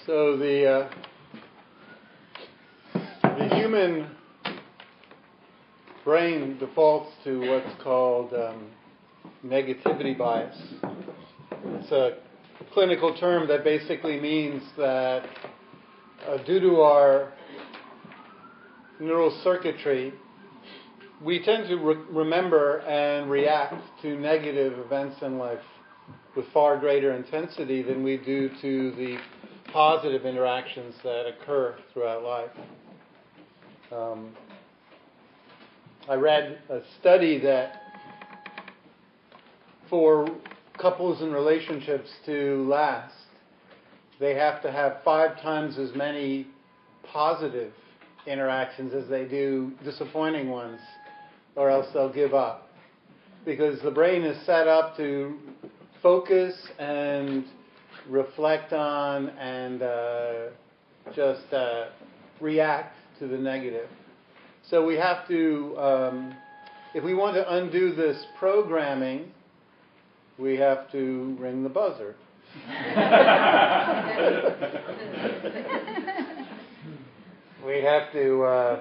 So the human brain defaults to what's called negativity bias. It's a clinical term that basically means that due to our neural circuitry, we tend to remember and react to negative events in life with far greater intensity than we do to the positive interactions that occur throughout life. I read a study that for couples and relationships to last, they have to have 5 times as many positive interactions as they do disappointing ones, or else they'll give up. Because the brain is set up to focus and reflect on and just react to the negative. So we have to, if we want to undo this programming, we have to ring the buzzer. We have to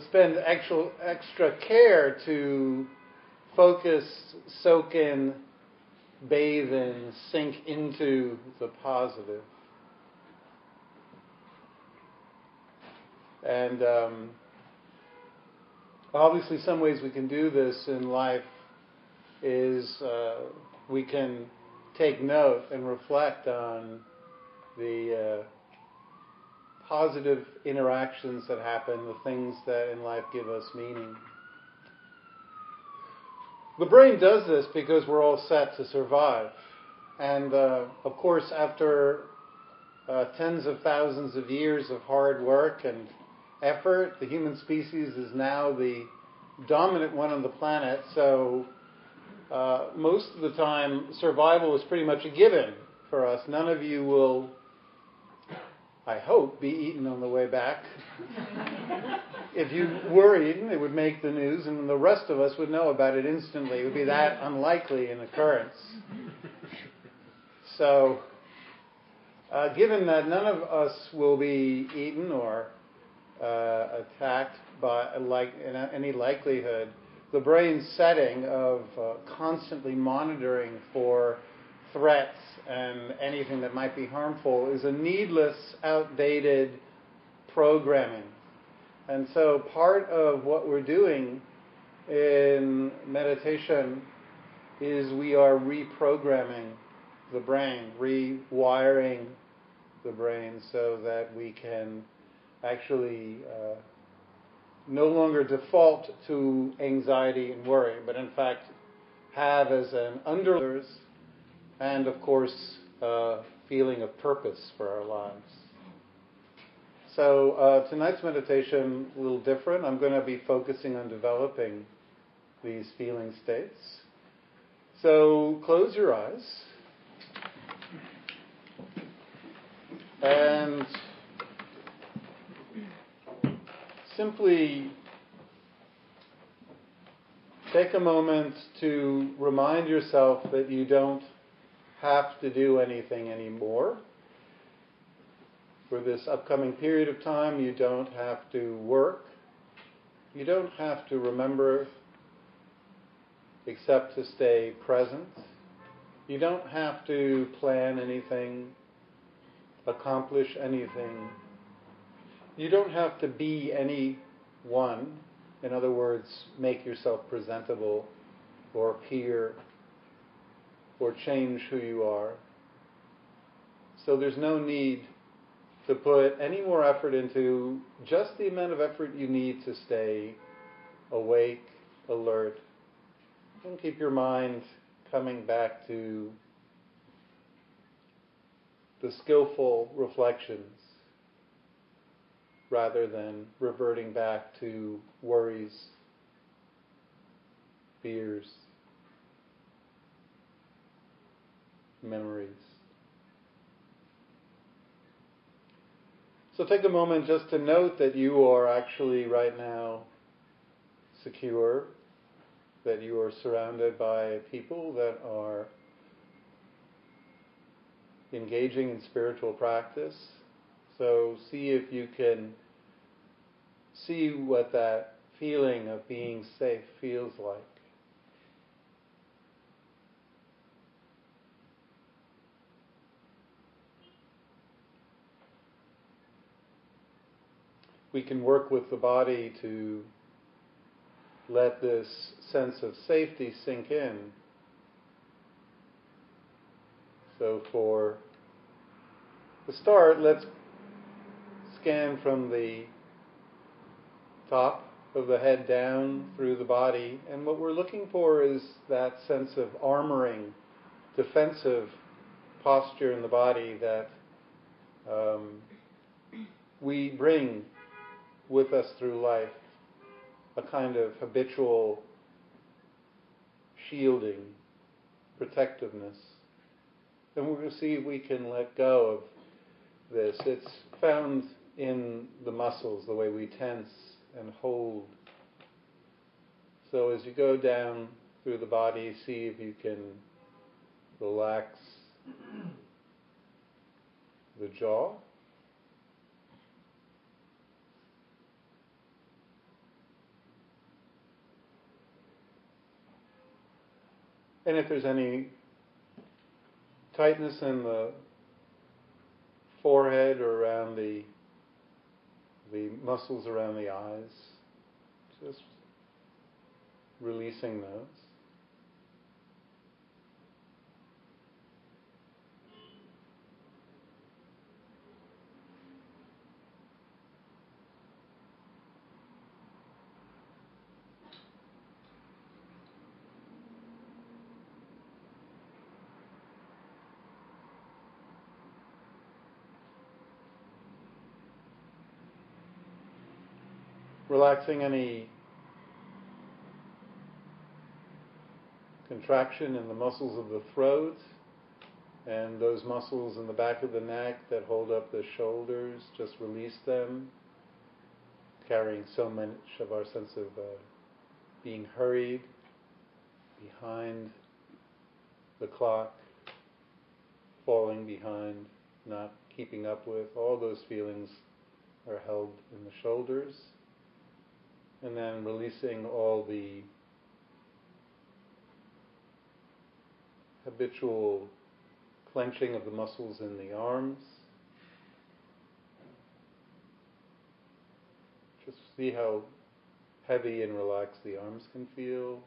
spend extra care to focus, soak in, bathe in, sink into the positive. And obviously some ways we can do this in life is we can take note and reflect on the positive interactions that happen, the things that in life give us meaning. The brain does this because we're all set to survive. And of course, after tens of thousands of years of hard work and effort, the human species is now the dominant one on the planet. So most of the time, survival is pretty much a given for us. None of you will, I hope, be eaten on the way back. If you were eaten, it would make the news, and the rest of us would know about it instantly. It would be that unlikely an occurrence. So, given that none of us will be eaten or attacked by in any likelihood, the brain's setting of constantly monitoring for threats and anything that might be harmful is a needless, outdated programming. And so part of what we're doing in meditation is we are reprogramming the brain, rewiring the brain so that we can actually no longer default to anxiety and worry, but in fact have as an underlying and of course a feeling of purpose for our lives. So tonight's meditation a little different. I'm going to be focusing on developing these feeling states. So close your eyes and simply take a moment to remind yourself that you don't have to do anything anymore. For this upcoming period of time, you don't have to work. You don't have to remember except to stay present. You don't have to plan anything, accomplish anything. You don't have to be anyone. In other words, make yourself presentable or appear or change who you are. So there's no need to put any more effort into just the amount of effort you need to stay awake, alert, and keep your mind coming back to the skillful reflections rather than reverting back to worries, fears, memories. So take a moment just to note that you are actually right now secure, that you are surrounded by people that are engaging in spiritual practice. So see if you can see what that feeling of being safe feels like. We can work with the body to let this sense of safety sink in. So for the start, let's scan from the top of the head down through the body. And what we're looking for is that sense of armoring, defensive posture in the body that we bring with us through life, a kind of habitual shielding, protectiveness. And we're going to see if we can let go of this. It's found in the muscles, the way we tense and hold. So as you go down through the body, see if you can relax the jaw. And if there's any tightness in the forehead or around the muscles around the eyes, just releasing those. Relaxing any contraction in the muscles of the throat and those muscles in the back of the neck that hold up the shoulders, just release them, carrying so much of our sense of being hurried, behind the clock, falling behind, not keeping up with. All those feelings are held in the shoulders. And then releasing all the habitual clenching of the muscles in the arms. Just see how heavy and relaxed the arms can feel.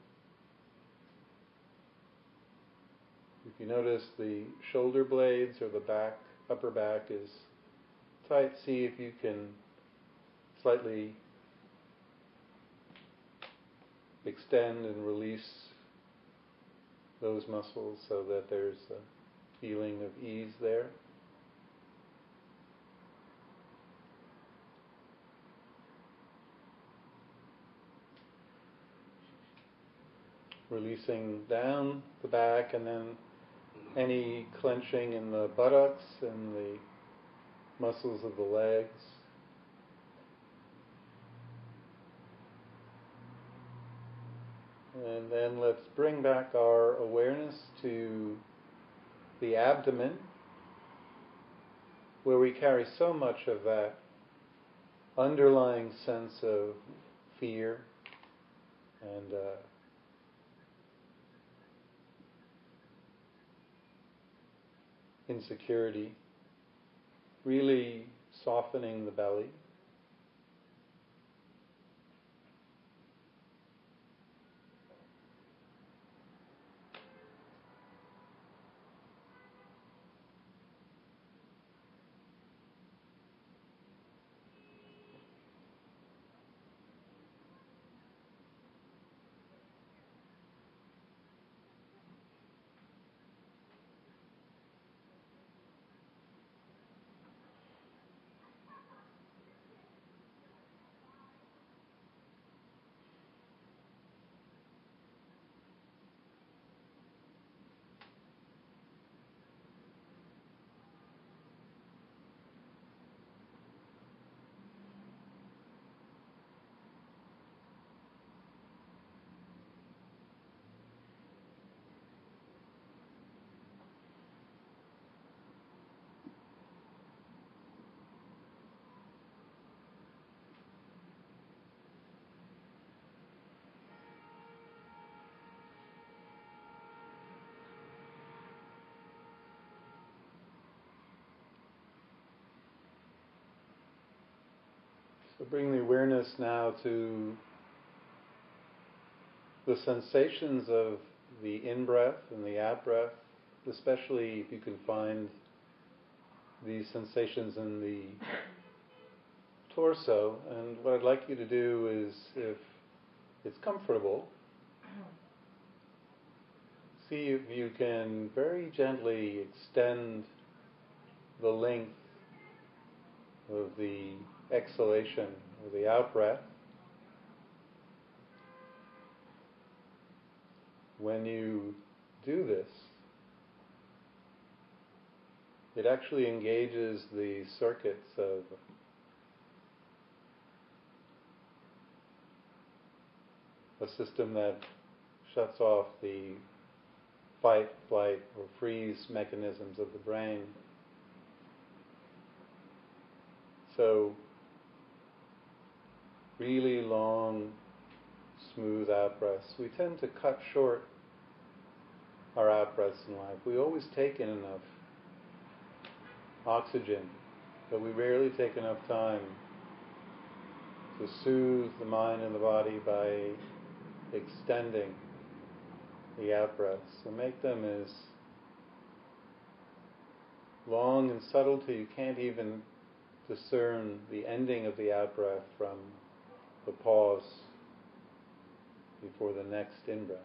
If you notice the shoulder blades or the back, upper back is tight, see if you can slightly extend and release those muscles so that there's a feeling of ease there. Releasing down the back and then any clenching in the buttocks and the muscles of the legs. And then let's bring back our awareness to the abdomen, where we carry so much of that underlying sense of fear and insecurity, really softening the belly. So bring the awareness now to the sensations of the in-breath and the out-breath, especially if you can find these sensations in the torso. And what I'd like you to do is, if it's comfortable, see if you can very gently extend the length of the exhalation or the out-breath. When you do this, it actually engages the circuits of a system that shuts off the fight, flight, or freeze mechanisms of the brain. So, really long, smooth out-breaths. We tend to cut short our out-breaths in life. We always take in enough oxygen, but we rarely take enough time to soothe the mind and the body by extending the out-breaths. So make them as long and subtle till you can't even discern the ending of the out-breath from the pause before the next in-breath.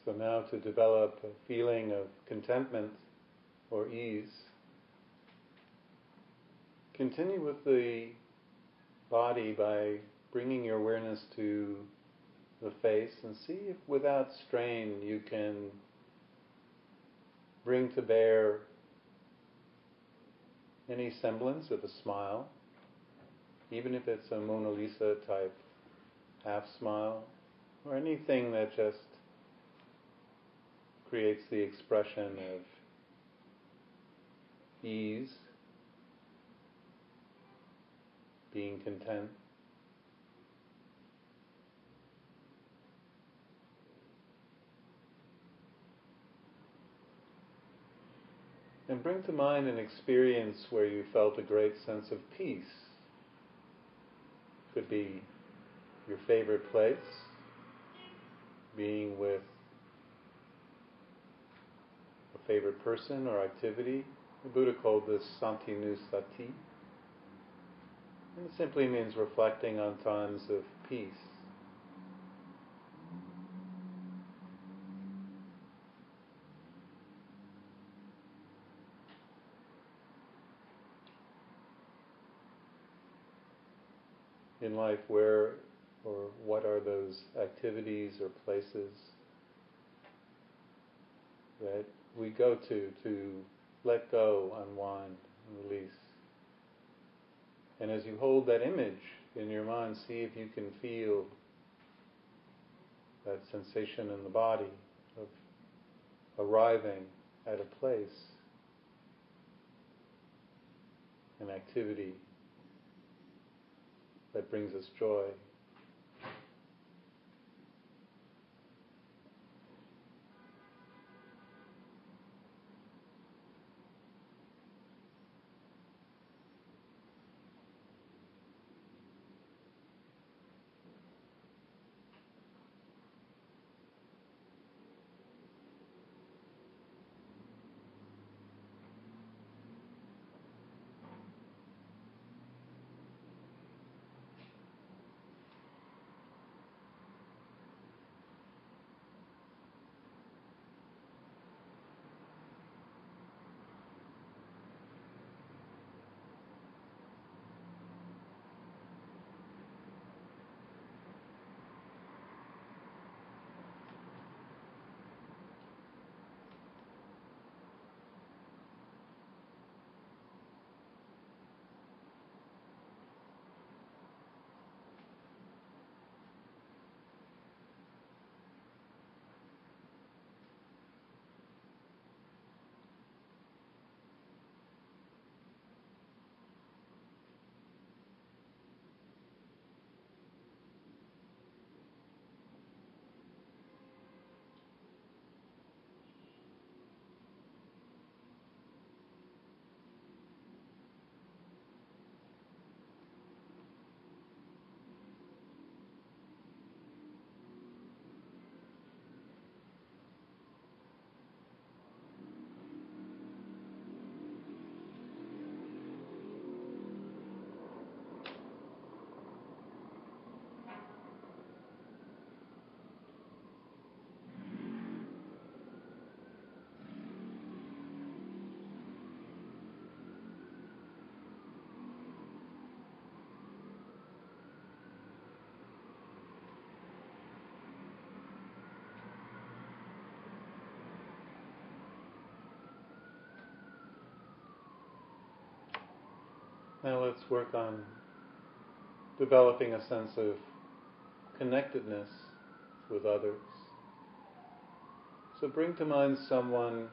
So now to develop a feeling of contentment or ease, continue with the body by bringing your awareness to the face and see if without strain you can bring to bear any semblance of a smile, even if it's a Mona Lisa type half smile, or anything that just creates the expression of ease, being content. And bring to mind an experience where you felt a great sense of peace. Could be your favorite place, being with a favorite person or activity. The Buddha called this Santinusati. And it simply means reflecting on times of peace. In life, where or what are those activities or places that we go to let go, unwind, and release? And as you hold that image in your mind, see if you can feel that sensation in the body of arriving at a place, an activity, that brings us joy. Now let's work on developing a sense of connectedness with others. So bring to mind someone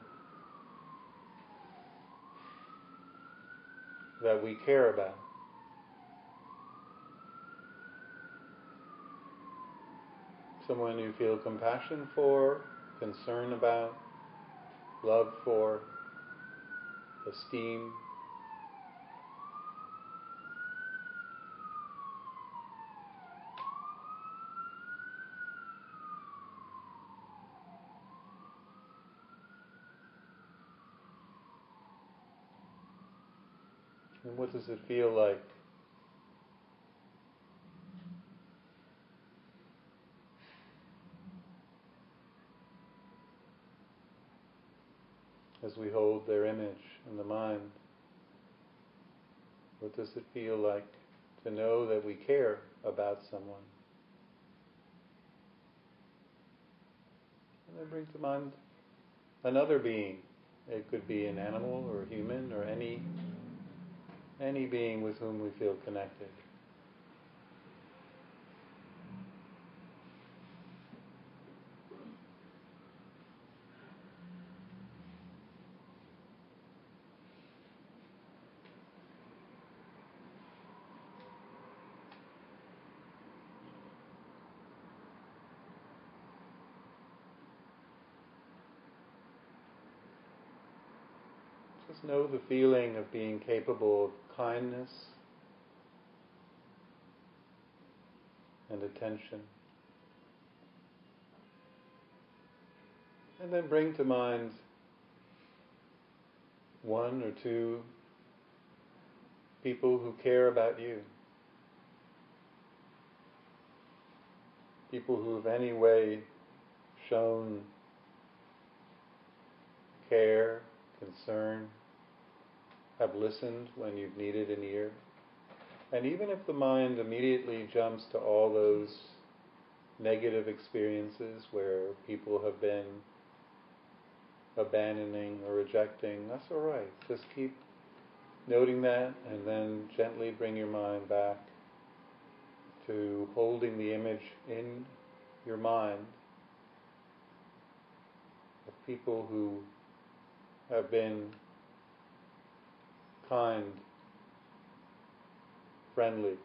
that we care about. Someone you feel compassion for, concern about, love for, esteem. And what does it feel like as we hold their image in the mind? What does it feel like to know that we care about someone? And then bring to mind another being. It could be an animal or a human or any being with whom we feel connected. Just know the feeling of being capable of kindness and attention. And then bring to mind one or two people who care about you. People who have any way shown care, concern, have listened when you've needed an ear. And even if the mind immediately jumps to all those negative experiences where people have been abandoning or rejecting, that's all right. Just keep noting that and then gently bring your mind back to holding the image in your mind of people who have been kind, friendly,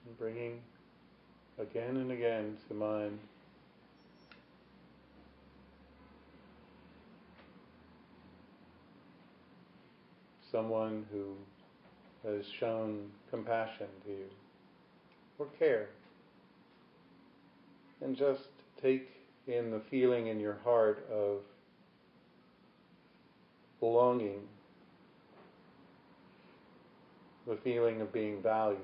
And bringing again and again to mind someone who has shown compassion to you or care. And just take in the feeling in your heart of belonging, the feeling of being valued.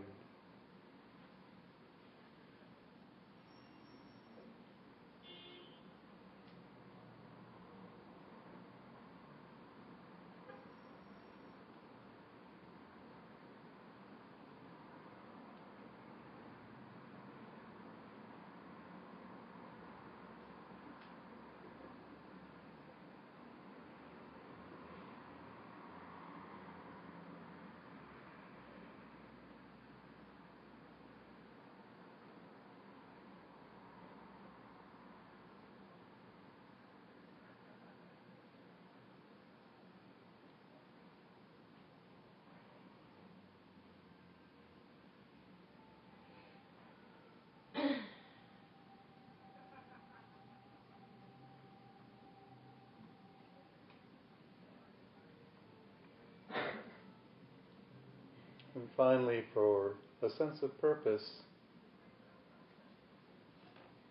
And finally, for a sense of purpose,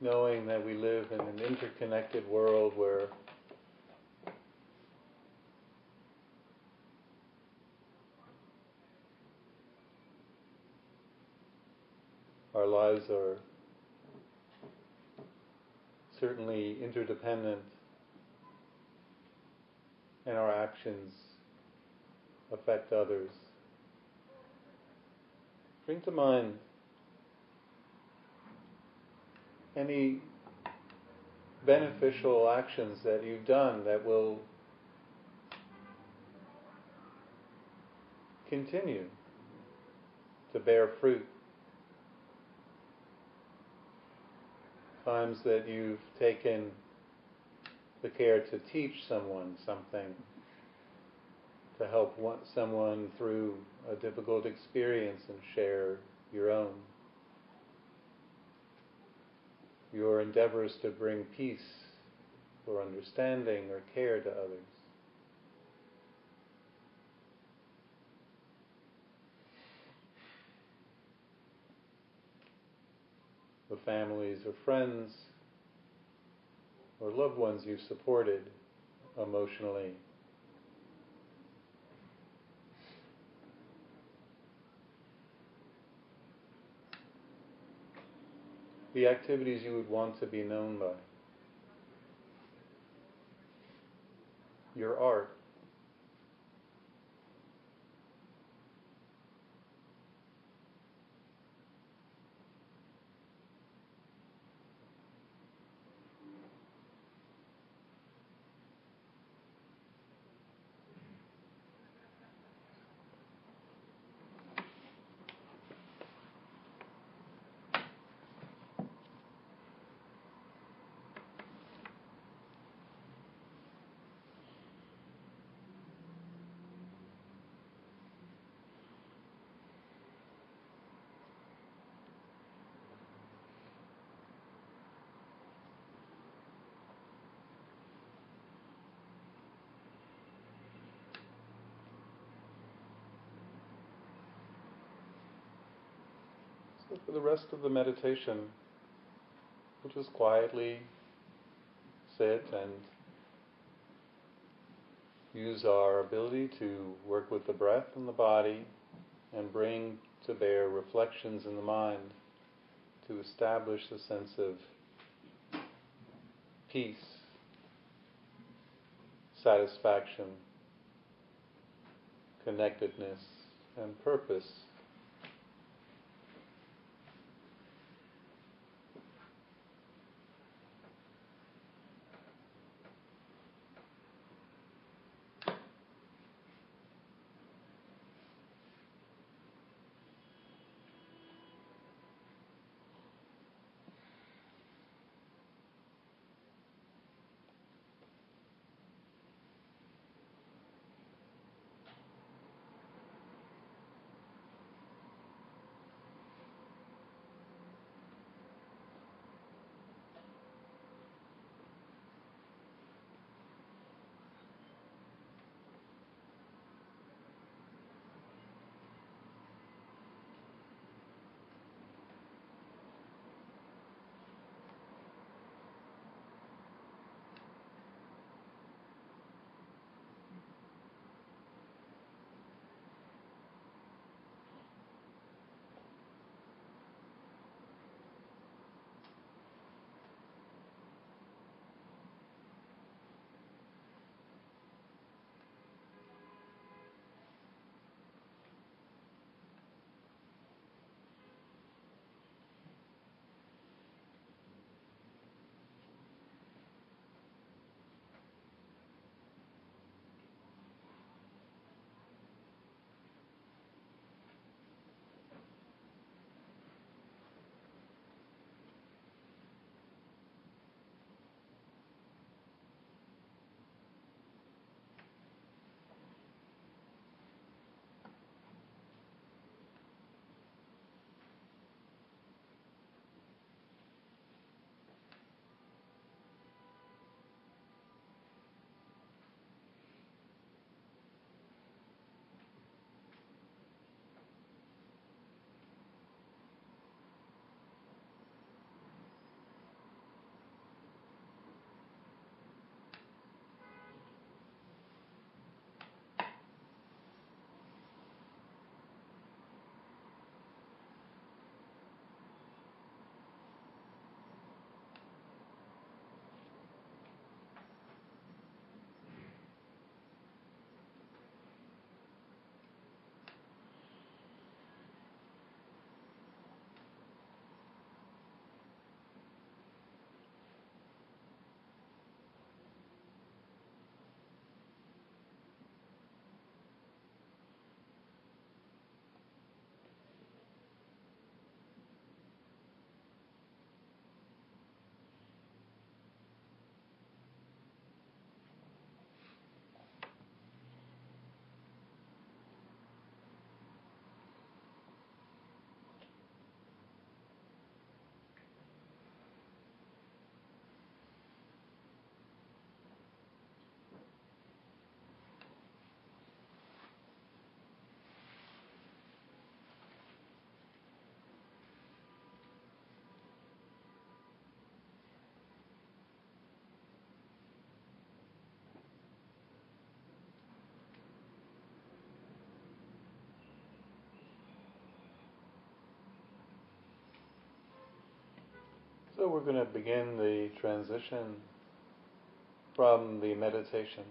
knowing that we live in an interconnected world where our lives are certainly interdependent and our actions affect others. Bring to mind any beneficial actions that you've done that will continue to bear fruit. Times that you've taken the care to teach someone something, to help someone through a difficult experience and share your own. Your endeavors to bring peace or understanding or care to others. The families or friends or loved ones you've supported emotionally. The activities you would want to be known by. Your art. So for the rest of the meditation, we'll just quietly sit and use our ability to work with the breath and the body and bring to bear reflections in the mind to establish a sense of peace, satisfaction, connectedness, and purpose. So we're going to begin the transition from the meditation.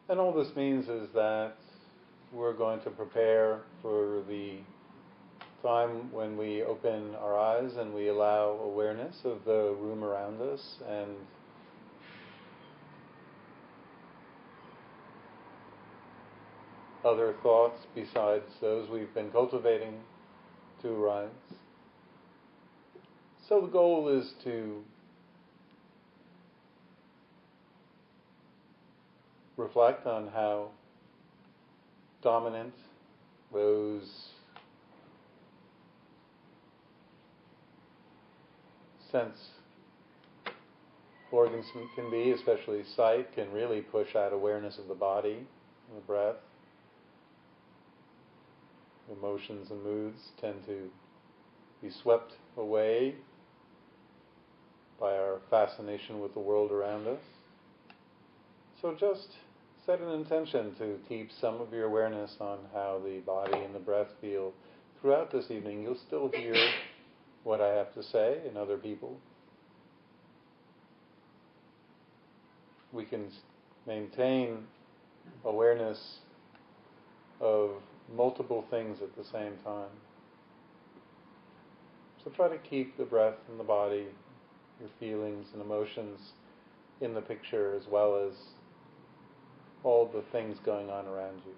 And all this means is that we're going to prepare for the time when we open our eyes and we allow awareness of the room around us and other thoughts besides those we've been cultivating to arise. So the goal is to reflect on how dominant those sense organs can be, especially sight, can really push out awareness of the body and the breath. Emotions and moods tend to be swept away by our fascination with the world around us. So just set an intention to keep some of your awareness on how the body and the breath feel throughout this evening. You'll still hear what I have to say and other people. We can maintain awareness of multiple things at the same time. So try to keep the breath and the body, your feelings and emotions in the picture, as well as all the things going on around you.